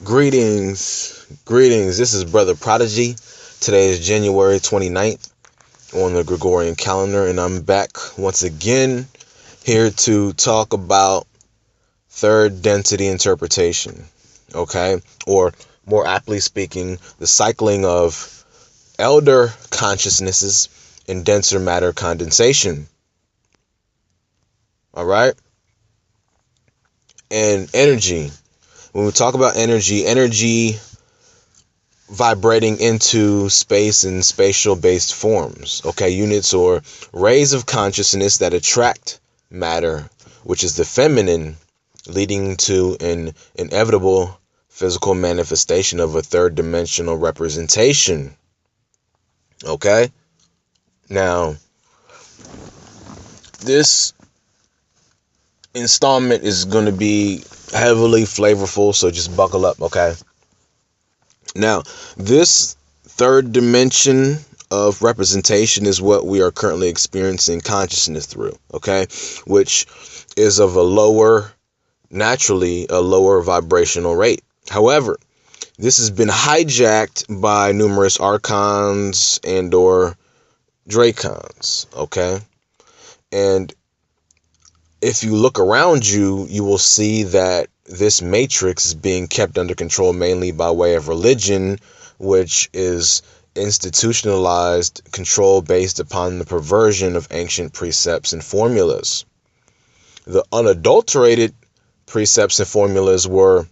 Greetings. This is Brother Prodigy. Today is January 29th on the Gregorian calendar, and I'm back once again here to talk about third density interpretation, okay? Or more aptly speaking, the cycling of elder consciousnesses and denser matter condensation. All right? And energy. When we talk about energy vibrating into space and spatial-based forms, okay, units or rays of consciousness that attract matter, which is the feminine, leading to an inevitable physical manifestation of a third-dimensional representation, okay? Now, this installment is going to be heavily flavorful, so just buckle up, okay? Now, this third dimension of representation is what we are currently experiencing consciousness through, okay? Which is of naturally a lower vibrational rate. However, this has been hijacked by numerous archons and or dracons, okay? And if you look around you, you will see that this matrix is being kept under control mainly by way of religion, which is institutionalized control based upon the perversion of ancient precepts and formulas. The unadulterated precepts and formulas were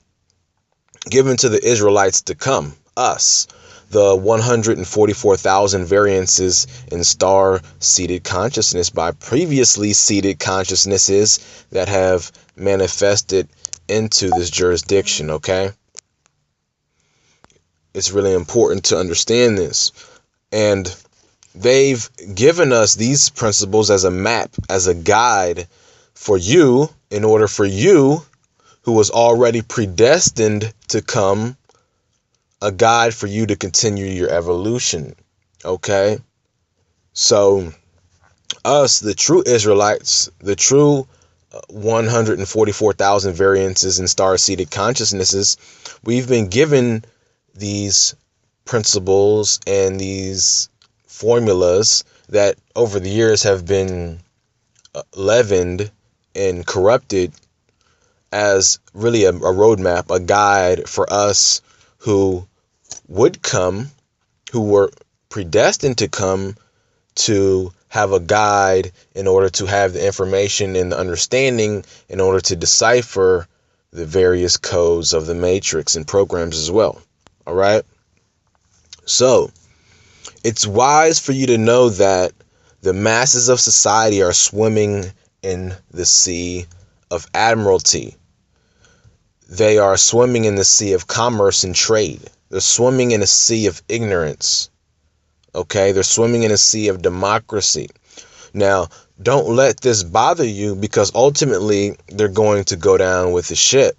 given to the Israelites to come, us, the 144,000 variances in star-seated consciousness by previously seated consciousnesses that have manifested into this jurisdiction, okay? It's really important to understand this. And they've given us these principles as a map, as a guide for you, in order for you, who was already predestined to come, a guide for you to continue your evolution, okay? So us, the true Israelites, the true 144,000 variances in star-seated consciousnesses, we've been given these principles and these formulas that over the years have been leavened and corrupted as really a roadmap, a guide for us who would come, who were predestined to come, to have a guide in order to have the information and the understanding in order to decipher the various codes of the matrix and programs as well. All right. So it's wise for you to know that the masses of society are swimming in the sea of admiralty. They are swimming in the sea of commerce and trade. They're swimming in a sea of ignorance. Okay, they're swimming in a sea of democracy. Now, don't let this bother you, because ultimately they're going to go down with the ship.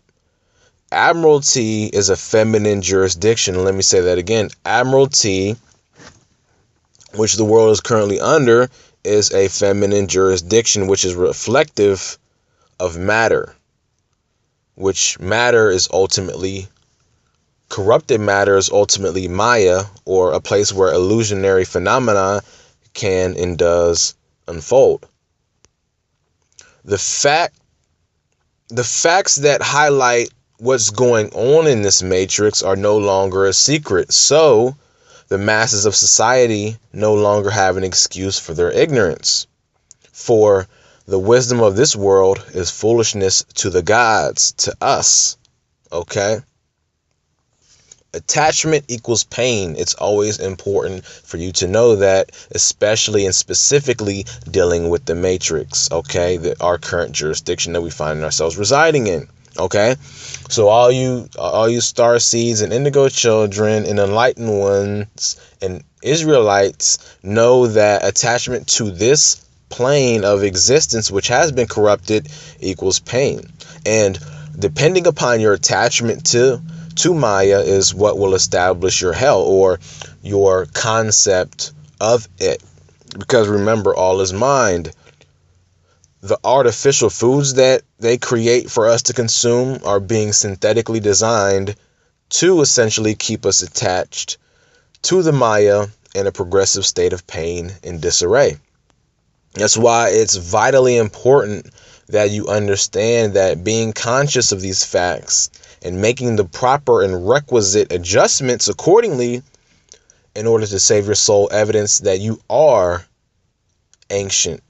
Admiralty is a feminine jurisdiction. Let me say that again. Admiralty, which the world is currently under, is a feminine jurisdiction, which is reflective of matter, which matter is ultimately corrupted matter is ultimately Maya, or a place where illusionary phenomena can and does unfold. The facts that highlight what's going on in this matrix are no longer a secret, so the masses of society no longer have an excuse for their ignorance. For the wisdom of this world is foolishness to the gods, to us, okay? Attachment equals pain. It's always important for you to know that, especially and specifically dealing with the matrix, okay? Our current jurisdiction that we find ourselves residing in, okay? So all you star seeds and indigo children and enlightened ones and Israelites know that attachment to this plane of existence, which has been corrupted, equals pain. And depending upon your attachment to Maya is what will establish your hell, or your concept of it. Because remember, all is mind. The artificial foods that they create for us to consume are being synthetically designed to essentially keep us attached to the Maya in a progressive state of pain and disarray. That's why it's vitally important that you understand that being conscious of these facts and making the proper and requisite adjustments accordingly in order to save your soul evidence that you are ancient.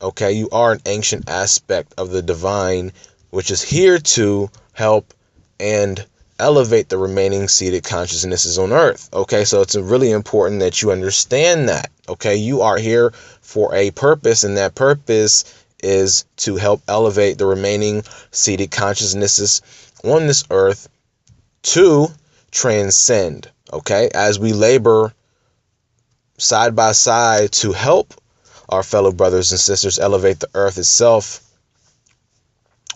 Okay, you are an ancient aspect of the divine, which is here to help and elevate the remaining seated consciousnesses on earth. Okay, so it's really important that you understand that. Okay, you are here for a purpose, and that purpose is to help elevate the remaining seated consciousnesses on this earth to transcend. Okay, as we labor side by side to help our fellow brothers and sisters elevate the earth itself,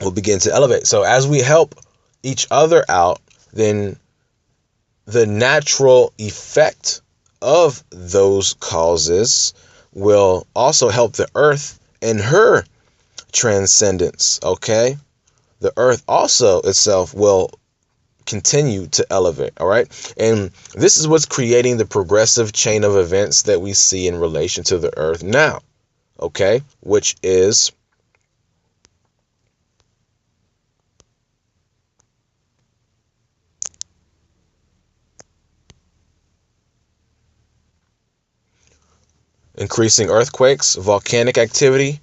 will begin to elevate. So as we help each other out, then the natural effect of those causes will also help the earth in her transcendence. Okay, the earth also itself will continue to elevate. All right, and this is what's creating the progressive chain of events that we see in relation to the earth now. Okay, which is increasing earthquakes, volcanic activity,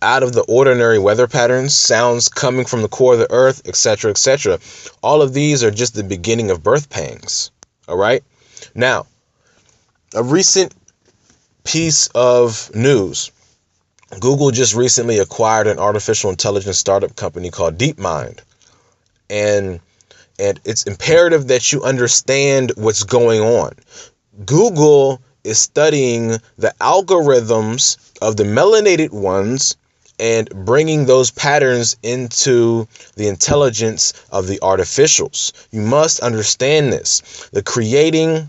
out of the ordinary weather patterns, sounds coming from the core of the earth, etc., etc. All of these are just the beginning of birth pangs. All right. Now, a recent piece of news. Google just recently acquired an artificial intelligence startup company called DeepMind. And it's imperative that you understand what's going on. Google is studying the algorithms of the melanated ones and bringing those patterns into the intelligence of the artificials. You must understand this. They're creating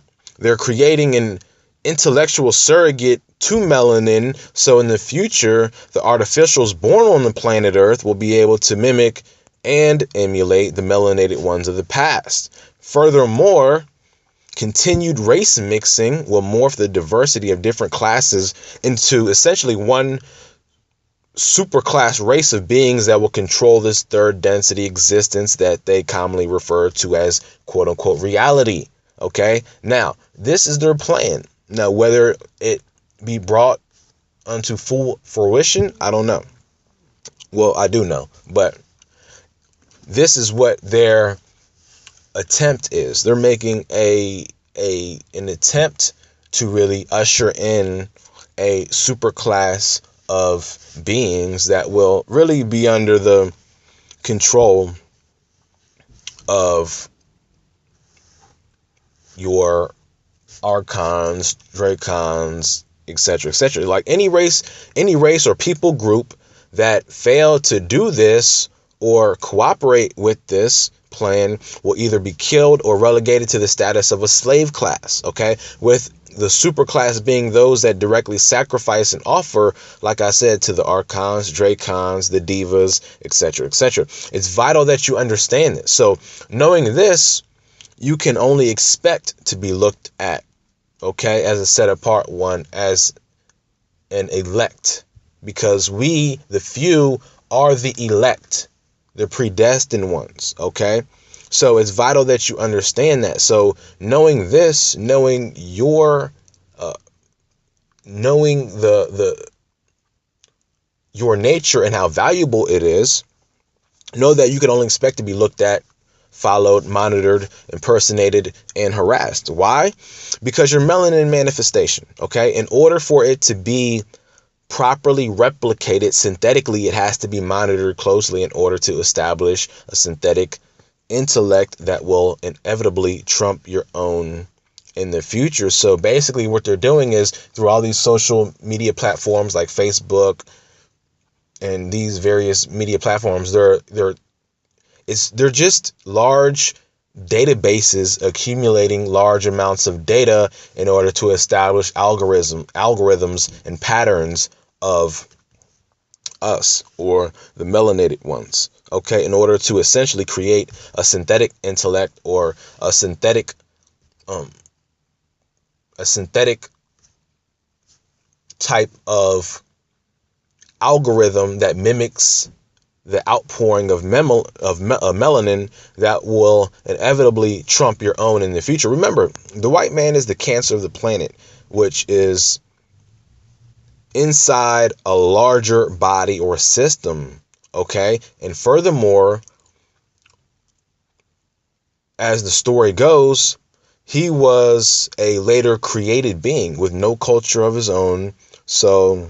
an intellectual surrogate to melanin, so in the future, the artificials born on the planet Earth will be able to mimic and emulate the melanated ones of the past. Furthermore, continued race mixing will morph the diversity of different classes into essentially one superclass race of beings that will control this third density existence that they commonly refer to as quote unquote reality. Okay, now this is their plan. Now, whether it be brought unto full fruition, I don't know. Well, I do know, but this is what their attempt is. They're making an attempt to really usher in a super class of beings that will really be under the control of your archons, dracons, etc., etc. Like any race or people group that fail to do this or cooperate with this plan will either be killed or relegated to the status of a slave class. Okay, with the super class being those that directly sacrifice and offer, like I said, to the archons, dracons, the divas, etc., etc. It's vital that you understand this. So knowing this, you can only expect to be looked at, okay, as a set apart one, as an elect, because we, the few, are the elect, the predestined ones. Okay, so it's vital that you understand that. So knowing this, knowing your knowing your nature and how valuable it is, know that you can only expect to be looked at, followed, monitored, impersonated, and harassed. Why? Because you're melanin manifestation. Okay, in order for it to be properly replicated synthetically, it has to be monitored closely in order to establish a synthetic intellect that will inevitably trump your own in the future. So basically what they're doing is, through all these social media platforms like Facebook and these various media platforms, they're just large databases accumulating large amounts of data in order to establish algorithms and patterns of us, or the melanated ones. okay, in order to essentially create a synthetic intellect or a synthetic um, type of algorithm that mimics the outpouring of melanin that will inevitably trump your own in the future. Remember, the white man is the cancer of the planet, which is inside a larger body or system, okay? And furthermore, as the story goes, he was a later created being with no culture of his own. So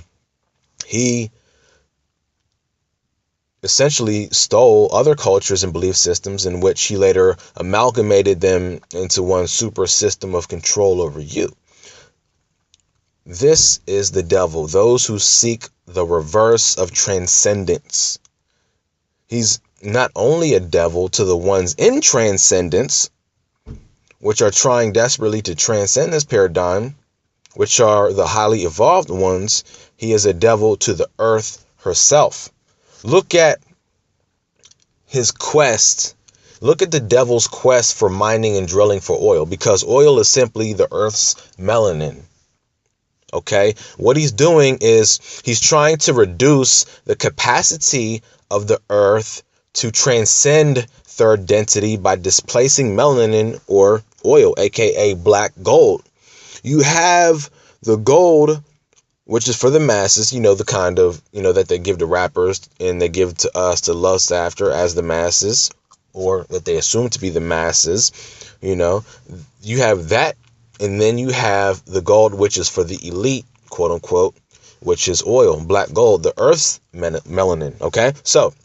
he essentially stole other cultures and belief systems, in which he later amalgamated them into one super system of control over you. This is the devil, those who seek the reverse of transcendence. He's not only a devil to the ones in transcendence, which are trying desperately to transcend this paradigm, which are the highly evolved ones. He is a devil to the earth herself. Look at his quest. Look at the devil's quest for mining and drilling for oil, because oil is simply the earth's melanin. Okay, what he's doing is he's trying to reduce the capacity of the earth to transcend third density by displacing melanin or oil, aka black gold. You have the gold, which is for the masses, the kind of, that they give to rappers and they give to us to lust after as the masses, or that they assume to be the masses. You have that. And then you have the gold, which is for the elite, quote unquote, which is oil, black gold, the earth's melanin. Okay. So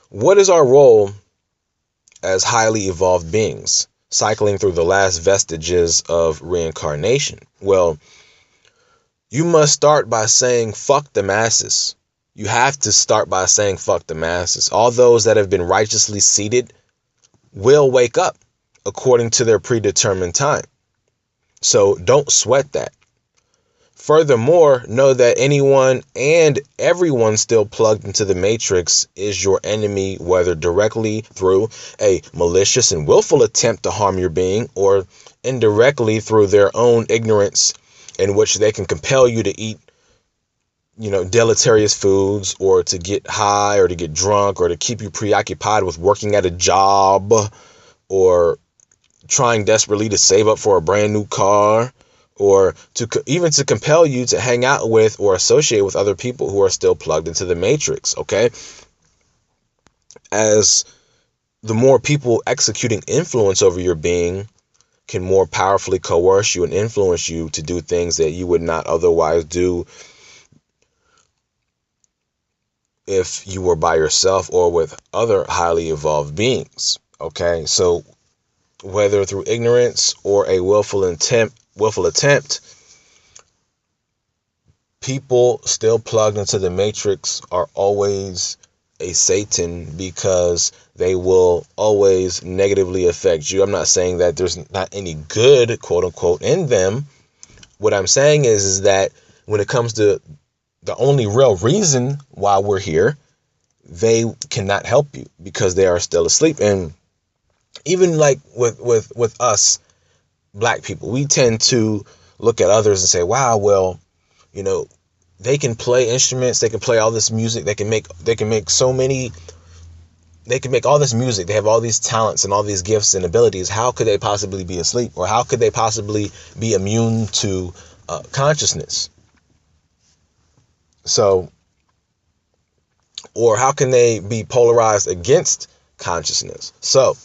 what is our role as highly evolved beings cycling through the last vestiges of reincarnation? Well, you must start by saying, fuck the masses. You have to start by saying, fuck the masses. All those that have been righteously seated will wake up according to their predetermined time. So don't sweat that. Furthermore, know that anyone and everyone still plugged into the matrix is your enemy, whether directly through a malicious and willful attempt to harm your being, or indirectly through their own ignorance, in which they can compel you to eat, deleterious foods, or to get high, or to get drunk, or to keep you preoccupied with working at a job, or trying desperately to save up for a brand new car, or even to compel you to hang out with or associate with other people who are still plugged into the matrix. Okay. As the more people executing influence over your being can more powerfully coerce you and influence you to do things that you would not otherwise do if you were by yourself or with other highly evolved beings. Okay. So whether through ignorance or a willful attempt, people still plugged into the matrix are always a Satan, because they will always negatively affect you. I'm not saying that there's not any good, quote unquote, in them. What I'm saying is that when it comes to the only real reason why we're here, they cannot help you because they are still asleep. And even like with us black people, we tend to look at others and say, wow, well, they can play instruments, they can play all this music, they can make all this music, they have all these talents and all these gifts and abilities. How could they possibly be asleep? Or how could they possibly be immune to consciousness? So, or how can they be polarized against consciousness? So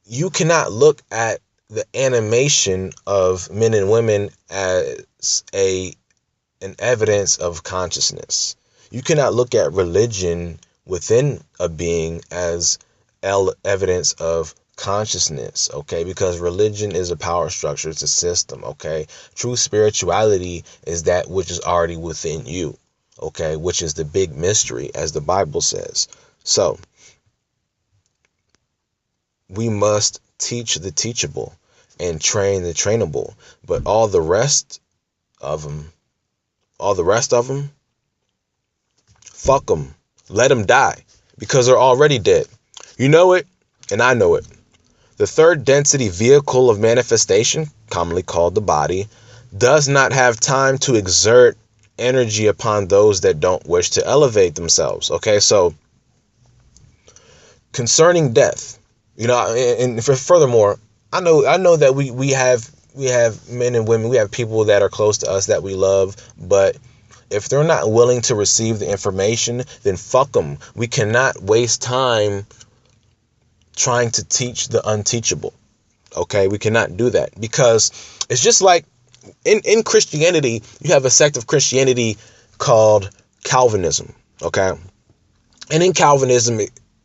you cannot look at the animation of men and women as an evidence of consciousness. You cannot look at religion within a being as evidence of consciousness, okay? Because religion is a power structure, it's a system, okay? True spirituality is that which is already within you, okay? Which is the big mystery, as the Bible says. So we must teach the teachable and train the trainable, but all the rest of them Fuck them. Let them die because they're already dead. You know it, and I know it. The third density vehicle of manifestation, commonly called the body, does not have time to exert energy upon those that don't wish to elevate themselves. Okay, so concerning death, and furthermore, I know that we have men and women, we have people that are close to us that we love, but if they're not willing to receive the information, then fuck them. We cannot waste time trying to teach the unteachable. Okay, we cannot do that, because it's just like in Christianity, you have a sect of Christianity called Calvinism. Okay, and in Calvinism,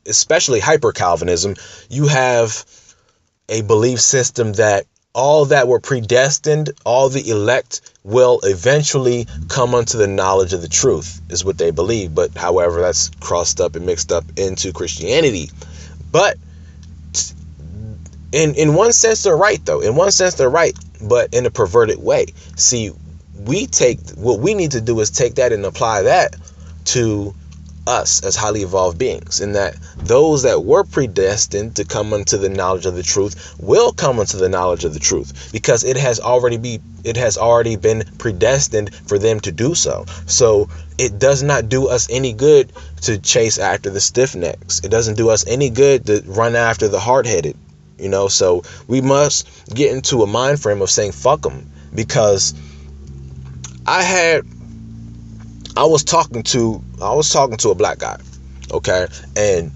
especially hyper Calvinism, you have a belief system that all that were predestined, all the elect, will eventually come unto the knowledge of the truth, is what they believe. But however, that's crossed up and mixed up into Christianity. But in one sense, they're right, though. In one sense, they're right, but in a perverted way. See, what we need to do is take that and apply that to us as highly evolved beings, in that those that were predestined to come unto the knowledge of the truth will come unto the knowledge of the truth, because it has already been predestined for them to do so. So it does not do us any good to chase after the stiff necks. It doesn't do us any good to run after the hard-headed. So we must get into a mind frame of saying fuck them, because I was talking to a black guy, okay, and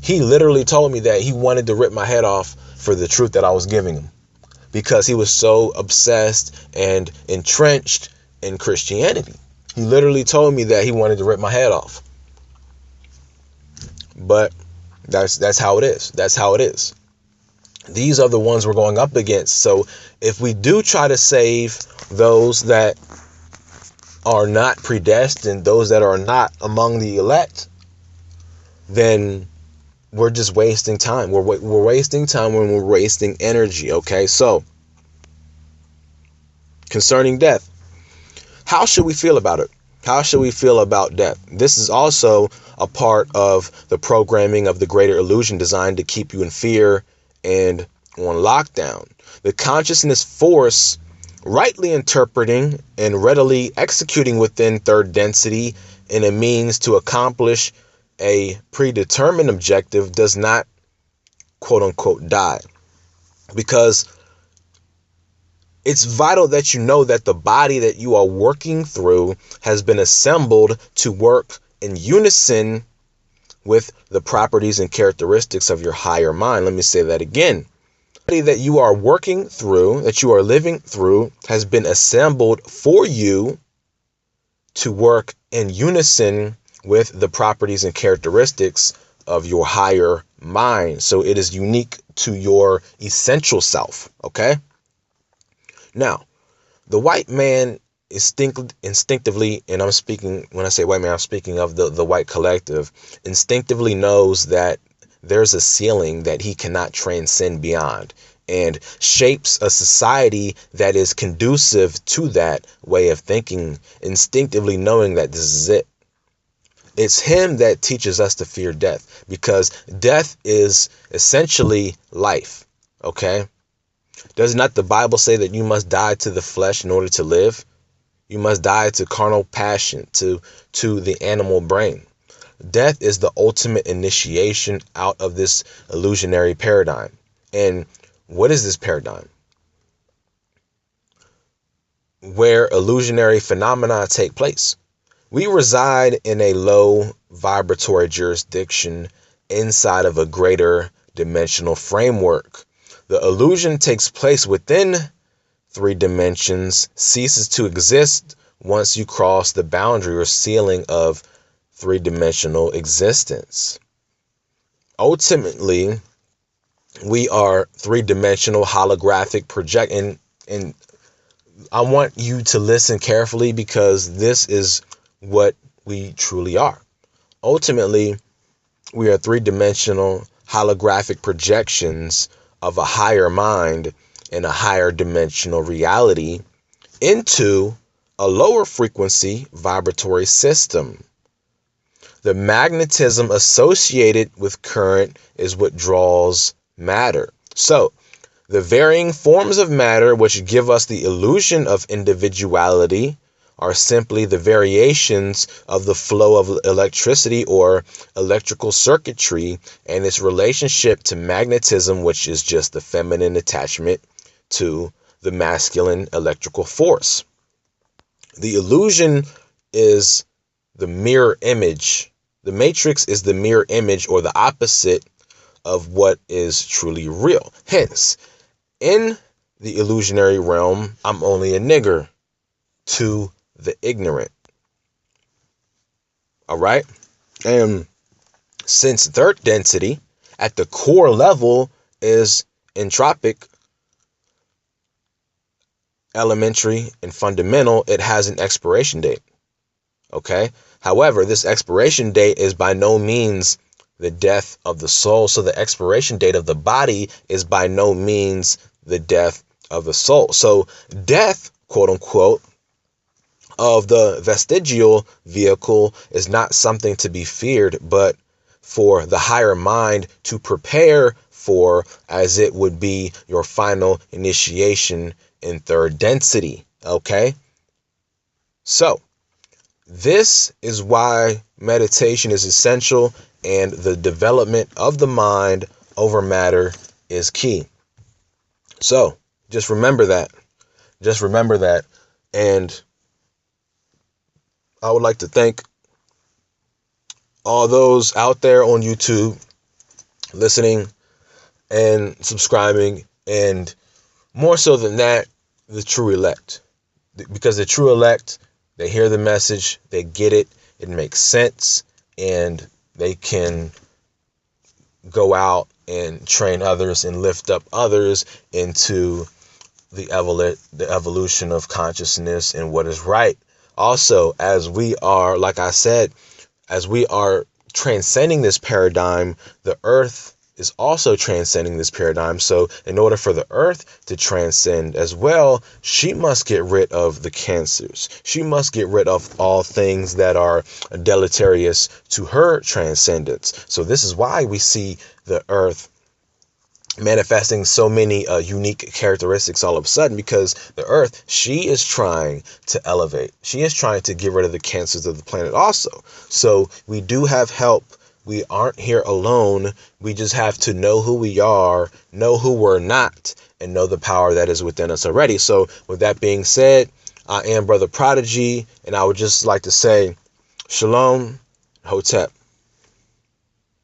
he literally told me that he wanted to rip my head off for the truth that I was giving him, because he was so obsessed and entrenched in Christianity. He literally told me that he wanted to rip my head off. But that's how it is. That's how it is. These are the ones we're going up against. So if we do try to save those that are not predestined, those that are not among the elect, then we're just wasting time. We're wasting time when we're wasting energy. Okay, so concerning death, how should we feel about it? How should we feel about death? This is also a part of the programming of the greater illusion, designed to keep you in fear and on lockdown. The consciousness force, rightly interpreting and readily executing within third density in a means to accomplish a predetermined objective, does not quote unquote die, because it's vital that you know that the body that you are working through has been assembled to work in unison with the properties and characteristics of your higher mind. Let me say that again. The body that you are working through, that you are living through, has been assembled for you to work in unison with the properties and characteristics of your higher mind. So it is unique to your essential self. Okay. Now, the white man instinctively, and I'm speaking, when I say white man, I'm speaking of the white collective, instinctively knows that there's a ceiling that he cannot transcend beyond, and shapes a society that is conducive to that way of thinking, instinctively knowing that this is it. It's him that teaches us to fear death, because death is essentially life. Okay? Does not the Bible say that you must die to the flesh in order to live? You must die to carnal passion, to the animal brain. Death is the ultimate initiation out of this illusionary paradigm. And what is this paradigm? Where illusionary phenomena take place. We reside in a low vibratory jurisdiction inside of a greater dimensional framework. The illusion takes place within 3 dimensions, ceases to exist once you cross the boundary or ceiling of 3-dimensional existence. Ultimately, we are 3-dimensional holographic project, and I want you to listen carefully, because this is what we truly are. Ultimately, we are 3-dimensional holographic projections of a higher mind and a higher dimensional reality into a lower frequency vibratory system. The magnetism associated with current is what draws matter. So, the varying forms of matter which give us the illusion of individuality are simply the variations of the flow of electricity or electrical circuitry and its relationship to magnetism, which is just the feminine attachment to the masculine electrical force. The illusion is the mirror image. The matrix is the mirror image or the opposite of what is truly real. Hence, in the illusionary realm, I'm only a nigger to the ignorant. All right? And since third density at the core level is entropic, elementary, and fundamental, it has an expiration date. Okay? However, this expiration date is by no means the death of the soul. So the expiration date of the body is by no means the death of the soul. So death, quote unquote, of the vestigial vehicle is not something to be feared, but for the higher mind to prepare for, as it would be your final initiation in third density. Okay? So this is why meditation is essential and the development of the mind over matter is key. So just remember that. Just remember that. And I would like to thank all those out there on YouTube listening and subscribing, and more so than that, the true elect. Because the true elect, they hear the message, they get it, it makes sense, and they can go out and train others and lift up others into the evolution of consciousness and what is right. Also, as we are, like I said, as we are transcending this paradigm, the earth is also transcending this paradigm. So in order for the earth to transcend as well, she must get rid of the cancers. She must get rid of all things that are deleterious to her transcendence. So this is why we see the earth manifesting so many unique characteristics all of a sudden, because the earth, she is trying to elevate. She is trying to get rid of the cancers of the planet also. So we do have help. We aren't here alone. We just have to know who we are, know who we're not, and know the power that is within us already. So with that being said, I am Brother Prodigy, and I would just like to say Shalom, Hotep.